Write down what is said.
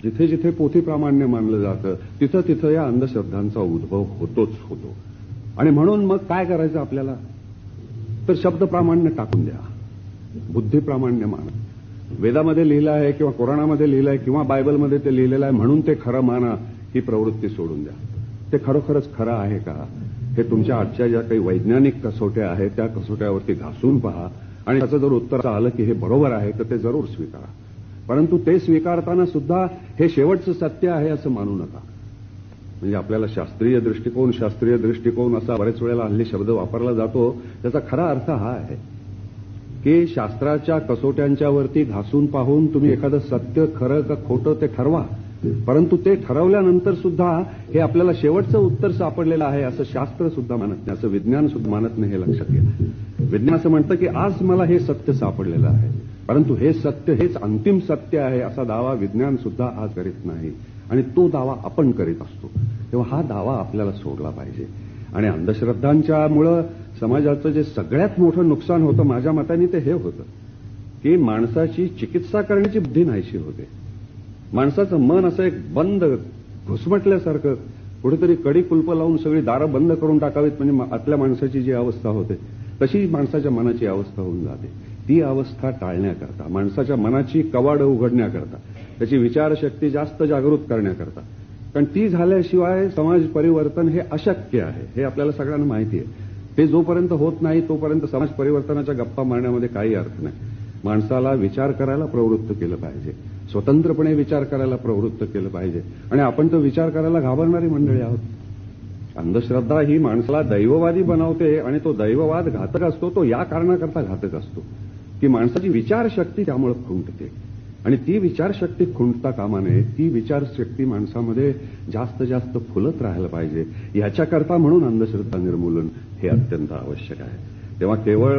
जिथे जिथे पोथीप्रामाण्य मानलं जातं तिथं तिथं या अंधश्रद्धांचा उद्भव होतोच होतो. आणि म्हणून मग काय करायचं आपल्याला, तर शब्दप्रामाण्य टाकून द्या, बुद्धिप्रामाण्य माना. वेदामध्ये लिहिलं आहे किंवा कुराणामध्ये लिहिलं आहे किंवा बायबलमध्ये ते लिहिलेलं आहे म्हणून ते खरं माना, ही प्रवृत्ती सोडून द्या. ते खरोखरच खरं आहे का, हे तुमच्या आजच्या ज्या काही वैज्ञानिक कसोट्या आहेत त्या कसोट्यावरती घासून पहा आणि त्याचं जर उत्तर आलं की हे बरोबर आहे तर ते जरूर स्वीकारा. परंतु ते स्वीकारताना सुद्धा हे शेवटचं सत्य आहे असं मानू नका. म्हणजे आपल्याला शास्त्रीय दृष्टिकोन असा बरेच वेळेला हल्ली शब्द वापरला जातो. त्याचा खरा अर्थ हा आहे की शास्त्राच्या कसोट्यांच्यावरती घासून पाहून तुम्ही एखादं सत्य खरं का खोटं ते ठरवा. परंतु ते ठरवल्यानंतर सुद्धा हे आपल्याला शेवटचं उत्तर सापडलेलं आहे असं शास्त्र सुद्धा मानत नाही, असं विज्ञान सुद्धा मानत नाही. हे लक्षात घ्या. विज्ञान असं म्हणतं की आज मला हे सत्य सापडलेलं आहे, परंतु हे सत्य हेच अंतिम सत्य आहे असा दावा विज्ञान सुद्धा आज करीत नाही. आणि तो दावा आपण करीत असतो. तेव्हा हा दावा आपल्याला सोडला पाहिजे. आणि अंधश्रद्धांच्यामुळं समाजाचं जे सगळ्यात मोठं नुकसान होतं माझ्या मताने ते हे होतं की माणसाची चिकित्सा करण्याची बुद्धी नाहीशी होते. माणसाचं मन असं एक बंद घुसमटल्यासारखं, कुठेतरी कडी कुलप लावून सगळी दारं बंद करून टाकावीत म्हणजे आतल्या माणसाची जी अवस्था होते तशी माणसाच्या मनाची अवस्था होऊन जाते. ती अवस्था टाळण्याकरता, माणसाच्या मनाची कवाडं उघडण्याकरता, त्याची विचारशक्ती जास्त जागृत करण्याकरता, कारण ती झाल्याशिवाय समाज परिवर्तन हे अशक्य आहे, हे आपल्याला सगळ्यांना माहिती आहे. ते जोपर्यंत होत नाही तोपर्यंत समाज परिवर्तनाच्या गप्पा मारण्यामध्ये काही अर्थ नाही. माणसाला विचार करायला प्रवृत्त केलं पाहिजे, स्वतंत्रपणे विचार करायला प्रवृत्त केलं पाहिजे. आणि आपण तो विचार करायला घाबरणारी मंडळी आहोत. अंधश्रद्धा ही माणसाला दैववादी बनवते आणि तो दैववाद घातक असतो. तो या कारणाकरता घातक असतो की माणसाची विचारशक्ती त्यामुळे खुंटते. आणि ती विचारशक्ती खुंटता कामा नये. ती विचारशक्ती माणसामध्ये जास्त जास्त फुलत राहायला पाहिजे. याच्याकरता म्हणून अंधश्रद्धा निर्मूलन हे अत्यंत आवश्यक आहे. तेव्हा केवळ